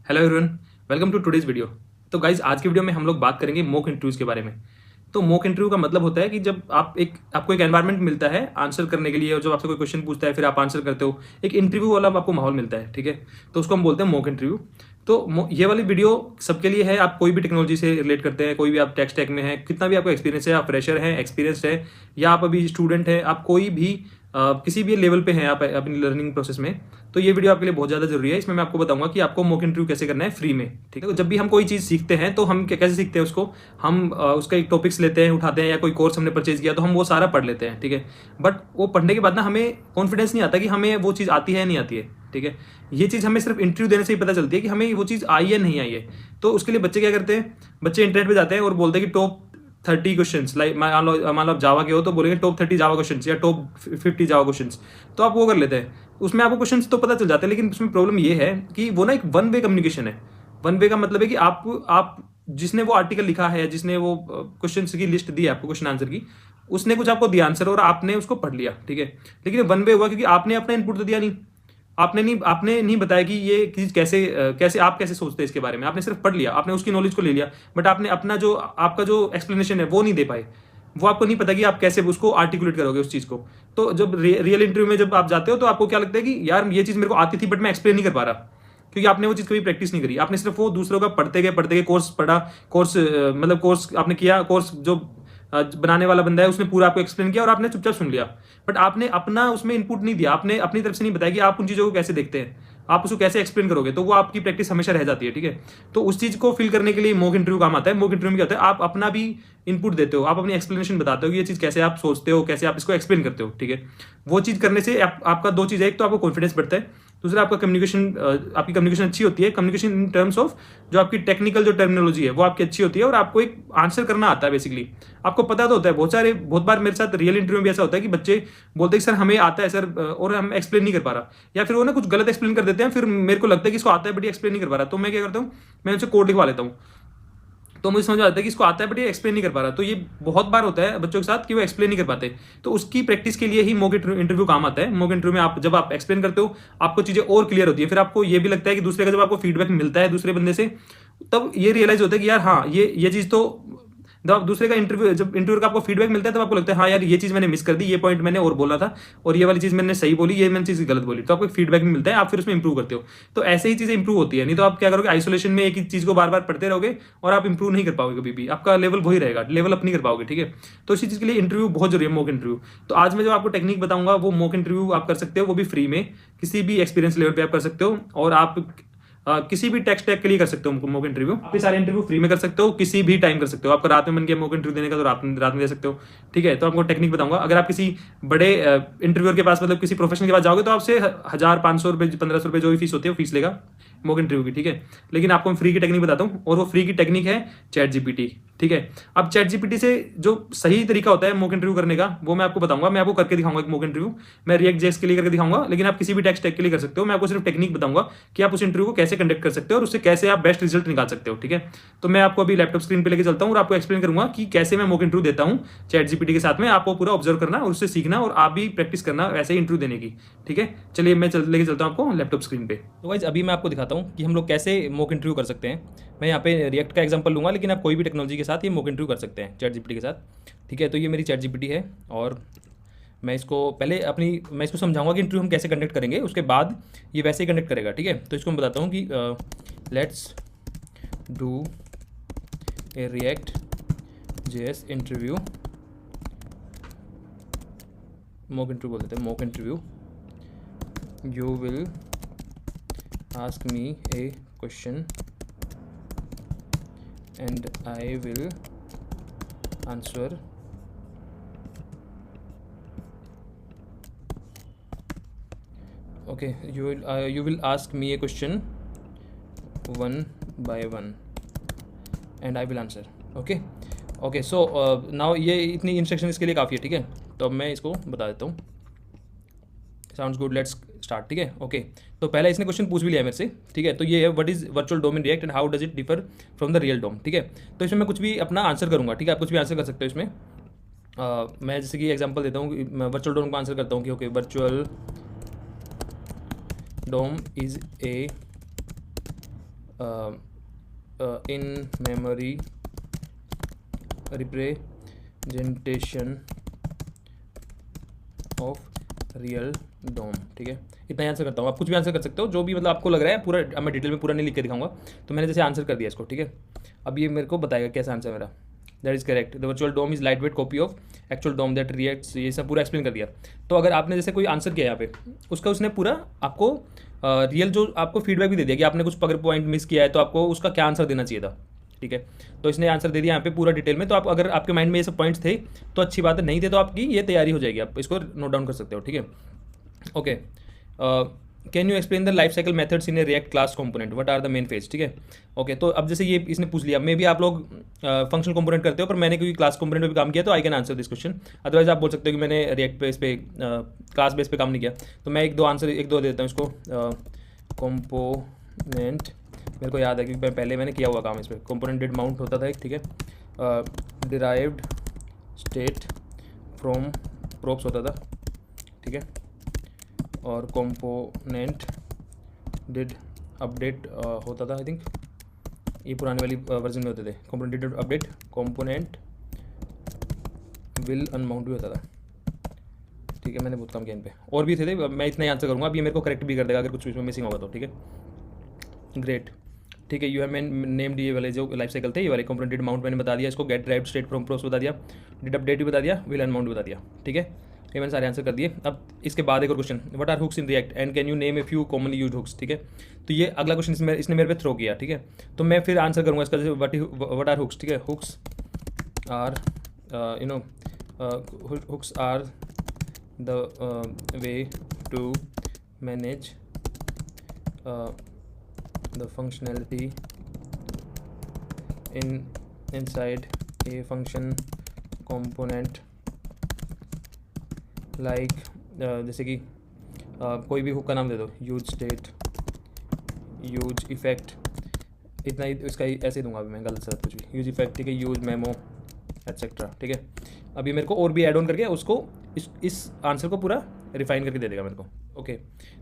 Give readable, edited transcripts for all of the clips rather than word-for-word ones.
Hello everyone, welcome to today's video. तो guys आज की वीडियो में हम लोग बात करेंगे मॉक इंटरव्यूज के बारे में। तो मॉक इंटरव्यू का मतलब होता है कि जब आपको एक एनवायरनमेंट मिलता है आंसर करने के लिए, और जब आपसे कोई क्वेश्चन पूछता है फिर आप आंसर करते हो, एक इंटरव्यू वाला आपको माहौल मिलता है। ठीक है, तो उसको हम बोलते हैं मॉक इंटरव्यू। तो ये वाली वीडियो सबके लिए है। आप कोई भी टेक्नोलॉजी से रिलेट करते हैं, कोई भी आप टेक में हैं, कितना भी आपको एक्सपीरियंस है, आप फ्रेशर हैं, एक्सपीरियंस्ड है, या आप अभी स्टूडेंट हैं, आप कोई भी किसी भी लेवल पे हैं आप अपनी लर्निंग प्रोसेस में, तो ये वीडियो आपके लिए बहुत ज़्यादा जरूरी है। इसमें मैं आपको बताऊंगा कि आपको मॉक इंटरव्यू कैसे करना है फ्री में। ठीक है, तो जब भी हम कोई चीज़ सीखते हैं तो हम कैसे सीखते हैं उसको, हम उसका एक टॉपिक्स लेते हैं, उठाते हैं, या कोई कोर्स हमने परचेज किया तो हम वो सारा पढ़ लेते हैं। ठीक है, बट वो पढ़ने के बाद ना हमें कॉन्फिडेंस नहीं आता कि हमें वो चीज़ आती है नहीं आती है। ठीक है, ये चीज़ हमें सिर्फ इंटरव्यू देने से ही पता चलती है कि हमें वो चीज़ आई है नहीं आई है। तो उसके लिए बच्चे क्या करते हैं, बच्चे इंटरनेट पे जाते हैं और बोलते हैं कि टॉप 30 क्वेश्चन, लाइक मान लो आप जावा के हो तो बोलेंगे टॉप 30 जावा क्वेश्चन या टॉप 50 जावा क्वेश्चन। तो आप वो कर लेते हैं, उसमें आपको क्वेश्चन तो पता चल जाते हैं, लेकिन उसमें प्रॉब्लम ये है कि वो ना एक वन वे कम्युनिकेशन है। वन वे का मतलब है कि आप जिसने वो आर्टिकल लिखा है, जिसने वो क्वेश्चन की लिस्ट दी है आपको क्वेश्चन आंसर की, उसने कुछ आपको दिया आंसर और आपने उसको पढ़ लिया। ठीक है, लेकिन वन वे हुआ क्योंकि आपने अपना इनपुट तो दिया नहीं। आपने नहीं बताया कि ये चीज कैसे आप कैसे सोचते हैं इसके बारे में। आपने सिर्फ पढ़ लिया, आपने उसकी नॉलेज को ले लिया, बट आपने अपना जो आपका जो एक्सप्लेनेशन है वो नहीं दे पाए। वो आपको नहीं पता कि आप कैसे उसको आर्टिकुलेट करोगे उस चीज को। तो जब रियल इंटरव्यू में जब आप जाते हो तो आपको क्या लगता है कि यार ये चीज मेरे को आती थी बट मैं एक्सप्लेन नहीं कर पा रहा, क्योंकि आपने वो चीज कभी प्रैक्टिस नहीं करी। आपने सिर्फ वो दूसरों का पढ़ते गए कोर्स पढ़ा, कोर्स मतलब कोर्स आपने किया, कोर्स जो बनाने वाला बंदा है उसने पूरा आपको एक्सप्लेन किया और आपने चुपचाप सुन लिया, बट आपने अपना उसमें इनपुट नहीं दिया। आपने अपनी तरफ से नहीं बताया कि आप उन चीज़ों को कैसे देखते हैं, आप उसको कैसे एक्सप्लेन करोगे। तो वो आपकी प्रैक्टिस हमेशा रह जाती है। ठीक है, तो उस चीज़ को फिल करने के लिए मॉक इंटरव्यू काम आता है। मॉक इंटरव्यू में क्या होता है, आप अपना भी इनपुट देते हो, आप अपनी एक्सप्लेनेशन बताते हो कि ये चीज़ कैसे आप सोचते हो, कैसे आप इसको एक्सप्लेन करते हो। ठीक है, वो चीज़ करने से आपका दो चीज़ है, एक तो आपको कॉन्फिडेंस बढ़ता है, दूसरा आपका आपकी कम्युनिकेशन अच्छी होती है। कम्युनिकेशन इन टर्म्स ऑफ जो आपकी टेक्निकल जो टर्मिनोलॉजी है वो आपकी अच्छी होती है, और आपको एक आंसर करना आता है। बेसिकली आपको पता तो होता है। बहुत बार मेरे साथ रियल इंटरव्यू में भी ऐसा होता है कि बच्चे बोलते हैं कि सर हमें आता है सर, और हम एक्सप्लेन नहीं कर पा रहा, या फिर वो ना कुछ गलत एक्सप्लेन कर देते हैं, फिर मेरे को लगता है कि इसको आता है बट ये एक्सप्लेन नहीं कर पा रहा। तो मैं क्या करता हूँ, मैं उनसे कोड लिखवा लेता हूँ। तो मुझे समझ आता है कि इसको आता है बट ये एक्सप्लेन नहीं कर पा रहा। तो ये बहुत बार होता है बच्चों के साथ कि वो एक्सप्लेन नहीं कर पाते। तो उसकी प्रैक्टिस के लिए ही मॉक इंटरव्यू काम आता है। मॉक इंटरव्यू में जब आप एक्सप्लेन करते हो आपको चीजें और क्लियर होती है। फिर आपको ये भी लगता है कि दूसरे का जब आपको फीडबैक मिलता है दूसरे बंदे से, तब ये रियलाइज होता है कि यार हाँ ये चीज तो, जब आप दूसरे का इंटरव्यू जब इंटरव्यू का आपको फीडबैक मिलता है तब आपको लगता है हाँ यार ये चीज़ मैंने मिस कर दी, ये पॉइंट मैंने और बोला था, और ये वाली चीज़ मैंने सही बोली, ये मैंने चीज़ गलत बोली। तो आपको एक फीडबैक मिलता है, आप फिर उसमें इंप्रूव करते हो। तो ऐसे ही चीज़ें इंप्रूव होती है। नहीं तो आप क्या करोगे, आइसोलेशन में एक ही चीज़ को बार बार पढ़ते रहोगे और आप इंप्रूव नहीं कर पाओगे, कभी भी आपका लेवल वही रहेगा, लेवल अप नहीं कर पाओगे। ठीक है, तो इसी चीज़ के लिए इंटरव्यू बहुत जरूरी है, मॉक इंटरव्यू। तो आज मैं जो आपको टेक्निक बताऊंगा वो मॉक इंटरव्यू आप कर सकते हो, वो भी फ्री में, किसी भी एक्सपीरियंस लेवल पे आप कर सकते हो। और आप किसी भी टेक के लिए कर सकते हो मॉक इंटरव्यू। आप सारे इंटरव्यू फ्री में कर सकते हो, किसी भी टाइम कर सकते हो। आपका रात में मन किया मॉक इंटरव्यू देने का तो रात में दे सकते हो। ठीक है, तो आपको टेक्निक बताऊंगा। अगर आप किसी बड़े इंटरव्यूअर के पास, मतलब किसी प्रोफेशनल के पास जाओगे तो आपसे 1,000, 500 रुपये, 1,500 रुपये जो भी फीस होती है वो फीस लेगा मॉक इंटरव्यू की। ठीक है, लेकिन आपको मैं फ्री की टेक्निक बताता हूँ, और वो फ्री की टेक्निक है चैट जीपीटी। ठीक है, अब चैट जीपीटी से जो सही तरीका होता है मॉक इंटरव्यू करने का वो मैं आपको बताऊंगा। मैं आपको करके दिखाऊंगा एक मॉक इंटरव्यू, मैं रिएक्ट जेएस के लिए करके दिखाऊंगा, लेकिन आप किसी भी टेक के लिए कर सकते हो। मैं आपको सिर्फ टेक्निक बताऊंगा कि आप उस इंटरव्यू को कैसे कंडक्ट कर सकते हो और उससे कैसे आप बेस्ट रिजल्ट निकाल सकते हो। ठीक है, तो मैं आपको अभी लैपटॉप स्क्रीन पे लेके चलता हूँ और आपको एक्सप्लेन करूंगा कि कैसे मैं मॉक इंटरव्यू देता हूँ चैट जीपीटी के साथ में। आपको पूरा ऑब्जर्व करना और उससे सीखना, और आप भी प्रैक्टिस करना वैसे ही इंटरव्यू देने की। ठीक है, चलिए मैं लेके चलता हूँ आपको लैपटॉप स्क्रीन पे। तो गाइस अभी मैं आपको दिखाता हूँ कि हम लोग कैसे मॉक इंटरव्यू कर सकते हैं। मैं यहाँ पे रिएक्ट का एग्जांपल लूँगा, लेकिन आप कोई भी टेक्नोलॉजी के साथ ये मॉक इंटरव्यू कर सकते हैं चैट जीपीटी के साथ। ठीक है, तो ये मेरी चैट जीपीटी है, और मैं इसको समझाऊंगा कि इंटरव्यू हम कैसे कंडक्ट करेंगे, उसके बाद ये वैसे ही कंडक्ट करेगा। ठीक है, तो इसको मैं बताता हूँ कि let's do a react JS interview, mock interview बोल देते हैं, mock interview. You will ask me A question and I will answer okay. You will ask me a question one by one and I will answer. Okay, so now ये इतनी instruction इसके लिए काफ़ी है। ठीक है, तो अब मैं इसको बता देता हूँ। Sounds good, let's start. ठीक है, ओके, तो पहला इसने क्वेश्चन पूछ भी लिया मेरे से। ठीक है, तो ये है what is virtual DOM in React and how does it differ from the real DOM. ठीक है, तो इसमें मैं कुछ भी अपना आंसर करूँगा। ठीक है, आप कुछ भी आंसर कर सकते हो इसमें। मैं जैसे कि एग्जांपल देता हूँ, मैं वर्चुअल डोम का आंसर करता हूँ कि okay, virtual DOM is a in memory representation of real DOM. ठीक है, इतना ही आंसर करता हूँ। आप कुछ भी आंसर कर सकते हो, जो भी मतलब आपको लग रहा है। पूरा अब मैं डिटेल में पूरा नहीं लिख के दिखाऊंगा, तो मैंने जैसे आंसर कर दिया इसको। ठीक है, अब ये मेरे को बताएगा कैसा आंसर मेरा। That is correct, the virtual DOM is light weight copy of actual DOM that reacts. ये सब पूरा एक्सप्लेन कर दिया। तो अगर आपने जैसे कोई आंसर किया यहाँ पे, उसका उसने पूरा आपको रियल जो आपको फीडबैक भी दे दिया कि आपने कुछ अगर पॉइंट मिस किया है तो आपको उसका क्या आंसर देना चाहिए था। ठीक है, तो इसने आंसर दे दिया यहाँ पे पूरा डिटेल में। तो आप अगर आपके माइंड में ये सब पॉइंट्स थे तो अच्छी बात है, नहीं थे तो आपकी ये तैयारी हो जाएगी, आप इसको नोट डाउन कर सकते हो। ठीक है, okay. Can you explain the life cycle methods in a React class component, what are the main phase. ठीक है, ओके। तो अब जैसे ये इसने पूछ लिया, मे भी आप लोग फंक्शनल कंपोनेंट करते हो, पर मैंने क्योंकि क्लास कंपोनेंट पे भी काम किया तो I can answer this question. Otherwise आप बोल सकते हो कि मैंने रिएक्ट बेस पे क्लास बेस पे काम नहीं किया। तो मैं एक दो देता हूँ इसको। कंपोनेंट मेरे को याद है क्योंकि पहले मैंने किया हुआ काम इस पर। कंपोनेंट डिड माउंट होता था एक। ठीक है, डिराइव्ड स्टेट फ्रॉम प्रोप्स होता था। ठीक है, और कंपोनेंट डिड अपडेट होता था। आई थिंक ये पुराने वाली वर्जन में होते थे। Component did update, component will unmount भी होता था। ठीक है, मैंने बहुत काम किया इन पे, और भी थे। मैं इतना ही आंसर करूँगा। अब ये मेरे को करेक्ट भी कर देगा अगर कुछ इसमें मिसिंग होगा तो। ठीक है, ग्रेट। ठीक है, यू हैव नेम्ड ये वाले जो लाइफ साइकिल थे, ये वाले कंपोनेंट डिड माउंट मैंने बता दिया इसको। Get derived state from props बता दिया, डिड अपडेट भी बता दिया, विल अनमाउंट भी बता दिया। ठीक है, ये मैंने सारे आंसर कर दिए। अब इसके बाद एक और question, what are hooks in React and can you name a few commonly used hooks. ठीक है, तो ये अगला क्वेश्चन इसने मेरे पे थ्रो किया। ठीक है, तो मैं फिर आंसर करूँगा इसका, जैसे व्हाट आर हुक्स। ठीक है, hooks are hooks are the way to manage the functionality inside a function component like जैसे कि कोई भी हुक का नाम दे दो, यूज स्टेट, यूज इफेक्ट, इतना ही इसका ऐसे दूंगा अभी मैं, गलत से कुछ भी, यूज इफेक्ट। ठीक है, यूज मेमो एटसेट्रा। ठीक है, अभी मेरे को और भी ऐड ऑन करके उसको इस आंसर को पूरा रिफाइन करके दे देगा मेरे को। ओके,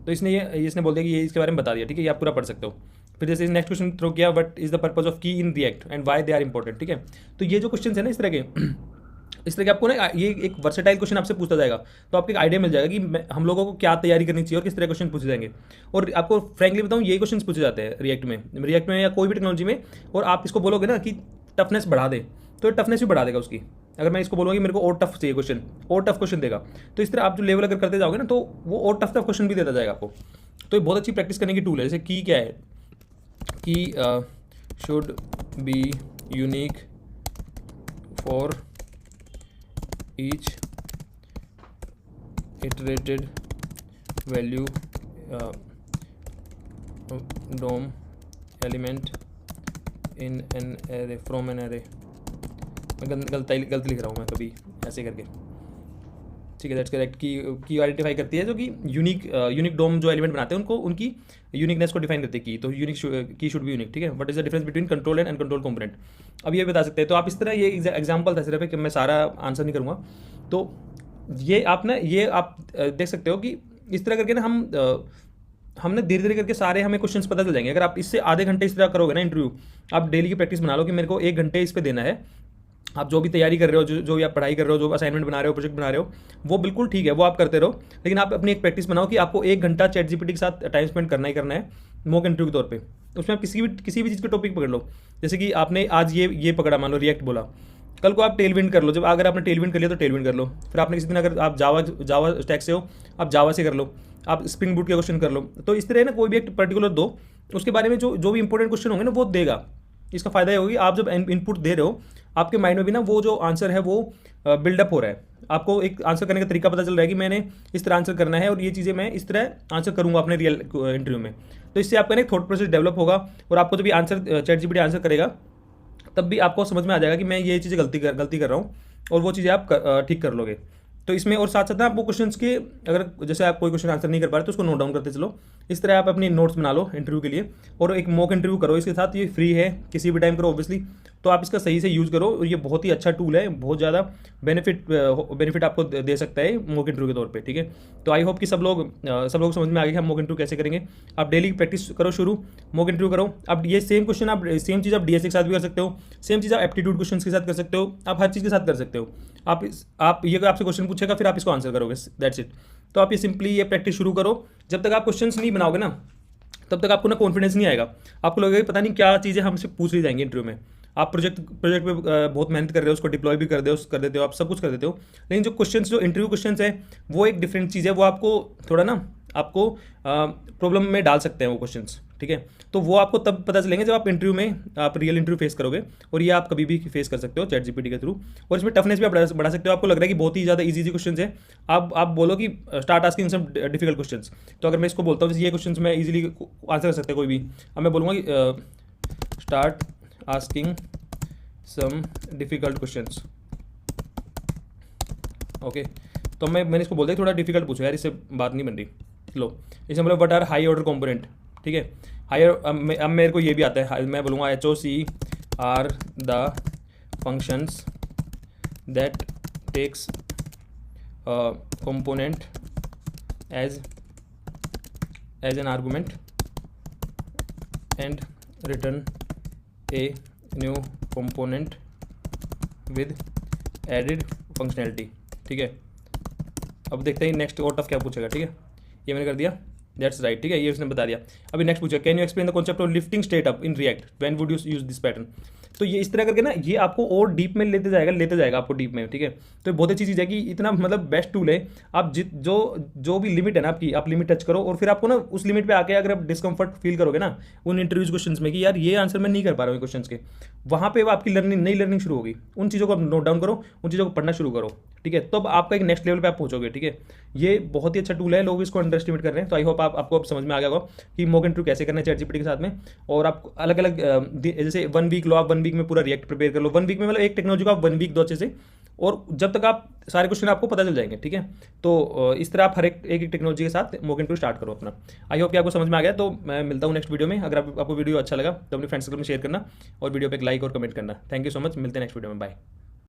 तो इसने बोल दिया कि ये इसके बारे में बता दिया। ठीक है, ये आप पूरा पढ़ सकते हो। फिर जैसे नेक्स्ट क्वेश्चन थ्रो किया, what is the purpose of key in React and why they are important. ठीक है, तो ये जो क्वेश्चन है ना इस तरह के आपको ना ये एक वर्सेटाइल क्वेश्चन आपसे पूछता जाएगा, तो आपको एक आइडिया मिल जाएगा कि हम लोगों को क्या तैयारी करनी चाहिए और किस तरह क्वेश्चन पूछे जाएंगे। और आपको फ्रैंकली बताऊँ, ये क्वेश्चन पूछे जाते हैं रिएक्ट में या कोई भी टेक्नोलॉजी में। और आप इसको बोलोगे ना कि टफनेस बढ़ा दे, तो टफनेस भी बढ़ा देगा उसकी। अगर मैं इसको बोलूँगा कि मेरे को और टफ चाहिए क्वेश्चन, और टफ क्वेश्चन देगा, तो इस तरह आप जो लेवल अगर करते जाओगे ना, तो वो और टफ क्वेश्चन भी देता जाएगा आपको। तो ये बहुत अच्छी प्रैक्टिस करने की टूल है। जैसे की क्या है कि should be unique for each iterated value DOM element in an array from an array. गलत लिख रहा हूँ मैं कभी ऐसे करके। ठीक है, दैट्स करेक्ट। की आइडेंटिफाई करती है जो कि यूनिक डोम जो एलिमेंट बनाते हैं उनको, उनकी यूनिकनेस को डिफाइन करती है की। तो यूनिक की शुड बी यूनिक। ठीक है, what is the difference between control and uncontrol component. अब ये बता सकते हैं। तो आप इस तरह, ये एग्जाम्पल था सिर्फ, कि मैं सारा आंसर नहीं करूँगा। तो ये आप देख सकते हो कि इस तरह करके ना हमने धीरे धीरे करके सारे हमें क्वेश्चंस पता चल जाएंगे। अगर आप इससे आधे घंटे इस तरह करोगे ना इंटरव्यू, आप डेली की प्रैक्टिस बना लो कि मेरे को 1 घंटे इस पर देना है। आप जो भी तैयारी कर रहे हो, जो भी आप पढ़ाई कर रहे हो, जो असाइनमेंट बना रहे हो, प्रोजेक्ट बना रहे हो, वो बिल्कुल ठीक है, वो आप करते रहो। लेकिन आप अपनी एक प्रैक्टिस बनाओ कि आपको 1 घंटा चैट जीपीटी के साथ टाइम स्पेंड करना ही करना है मॉक इंटरव्यू के तौर पे। उसमें आप किसी भी चीज़ का टॉपिक पकड़ लो। जैसे कि आपने आज ये पकड़ा, मान लो रिएक्ट बोला, कल को आप टेलविंड कर लो। जब अगर आपने टेलविंड कर लिया तो टेलविंड कर लो। फिर आपने किसी दिन अगर आप जावा स्टैक से हो, आप जावा से कर लो। आप स्प्रिंग बूट के क्वेश्चन कर लो। तो इस तरह ना कोई भी एक पर्टिकुलर दो, उसके बारे में जो भी इंपॉर्टेंट क्वेश्चन होंगे ना वो देगा। इसका फायदा ये होगी, आप जब इनपुट दे रहे हो, आपके माइंड में भी ना वो जो आंसर है वो बिल्डअप हो रहा है। आपको एक आंसर करने का तरीका पता चल रहा है कि मैंने इस तरह आंसर करना है और ये चीज़ें मैं इस तरह आंसर करूँगा अपने रियल इंटरव्यू में। तो इससे आपका ना थॉट प्रोसेस डेवलप होगा और आपको जब भी आंसर चैट जीपीटी आंसर करेगा तब भी आपको समझ में आ जाएगा कि मैं ये चीज़ें गलती कर रहा हूँ, और वो चीज़ें आप ठीक कर लोगे। तो इसमें और साथ साथ ना आपको क्वेश्चंस के, अगर जैसे आप कोई क्वेश्चन आंसर नहीं कर पा रहे तो उसको नोट डाउन करते चलो। इस तरह आप अपनी नोट्स बना लो इंटरव्यू के लिए, और एक मॉक इंटरव्यू करो इसके साथ। ये फ्री है, किसी भी टाइम करो ऑब्वियसली, तो आप इसका सही से यूज़ करो और ये बहुत ही अच्छा टूल है, बहुत ज़्यादा बेनिफिट आपको दे सकता है मॉक इंटरव्यू के तौर पे, ठीक है। तो आई होप कि सब लोग समझ में आ गया कि हम मॉक इंटरव्यू कैसे करेंगे। आप डेली प्रैक्टिस करो, शुरू मॉक इंटरव्यू करो। अब ये सेम क्वेश्चन आप सेम चीज़ आप डीएसए के साथ भी कर सकते हो, सेम चीज़ आप एप्टीट्यूड क्वेश्चन के साथ कर सकते हो, आप हर चीज़ के साथ कर सकते हो। आप ये आपसे क्वेश्चन पूछेगा, फिर आप इसको आंसर करोगे, दैट्स इट। तो आप ये सिंपली ये प्रैक्टिस शुरू करो। जब तक आप क्वेश्चंस नहीं बनाओगे ना, तब तक आपको ना कॉन्फिडेंस नहीं आएगा। आपको लगेगा कि पता नहीं क्या चीज़ें हमसे पूछ ली जाएंगी इंटरव्यू में। आप प्रोजेक्ट पे बहुत मेहनत कर रहे हो, उसको डिप्लॉय भी कर देते हो, आप सब कुछ कर देते हो, लेकिन जो इंटरव्यू क्वेश्चंस है वो एक डिफरेंट चीज़ है। वो आपको थोड़ा ना आपको प्रॉब्लम में डाल सकते हैं वो क्वेश्चंस, ठीक है। तो वो आपको तब पता चलेंगे जब आप इंटरव्यू में आप रियल इंटरव्यू फेस करोगे, और ये आप कभी भी फेस कर सकते हो चैट जीपीटी के थ्रू। और इसमें टफनेस भी आप बढ़ा सकते हो। आपको लग रहा है कि बहुत ही ज़्यादा इजी क्वेश्चन है, आप बोलो कि start asking some difficult questions. तो अगर मैं इसको बोलता हूँ ये क्वेश्चंस मैं इजीली आंसर कर सकते हैं कोई भी, अब मैं बोलूँगा कि start asking some difficult questions, okay. तो मैंने इसको बोल दिया थोड़ा डिफिकल्ट पूछो यार, इससे बात नहीं बन रही। लो, इसे मतलब what are high order component, ठीक है। हायर अब मेरे को ये भी आता है, मैं बोलूँगा HOC are the functions that takes component as an argument and return a new component with added functionality, ठीक है। अब देखते हैं नेक्स्ट और टफ क्या पूछेगा, ठीक है। ये मैंने कर दिया, दैट्स राइट, ठीक है, ये उसने बता दिया। अभी नेक्स्ट पूछा, can you explain the concept of lifting state up in React, when would you use this pattern. तो ये इस तरह करके ना ये आपको और डीप में लेते जाएगा आपको डीप में, ठीक है। तो ये बहुत अच्छी चीज़ है कि इतना मतलब बेस्ट टूल है। आप जो भी लिमिट है ना आपकी, आप लिमिट टच करो, और फिर आपको ना उस लिमिट पे आके अगर आप डिस्कम्फर्ट फील करोगे ना उन इंटरव्यूज क्वेश्चंस में कि यार ये आंसर मैं नहीं कर पा रहा हूँ क्वेश्चंस के, वहाँ पे आपकी नई लर्निंग शुरू होगी। उन चीज़ों को नोट डाउन करो, उन चीज़ों को पढ़ना शुरू करो, ठीक है। तो अब आपका एक नेक्स्ट लेवल पे आप पहुंचोगे, ठीक है। ये बहुत ही अच्छा टूल है, लोग इसको अंडर एस्टिमेट कर रहे हैं। तो आई होप आपको अब समझ में आ गया होगा कि मॉक इंटरव्यू कैसे करना है चैट जीपीटी के साथ में। और आप अलग अलग जैसे 1 वीक लो, आप 1 वीक में पूरा रिएक्ट प्रिपेयर कर लो। 1 वीक में मतलब एक टेक्नोलॉजी को आप 1 वीक दो अच्छे से, और जब तक आप सारे क्वेश्चन आपको पता चल जाएंगे, ठीक है। तो इस तरह आप हर एक टेक्नोलॉजी के साथ मॉक इंटरव्यू स्टार्ट करो अपना। आई होप कि आपको समझ में आ गया। तो मैं मिलता हूँ नेक्स्ट वीडियो में। अगर आपको वीडियो अच्छा लगा तो अपने फ्रेंड्स सर्कल में शेयर करना, और वीडियो पे एक लाइक और कमेंट करना। थैंक यू सो मच, मिलते हैं नेक्स्ट वीडियो में, बाय।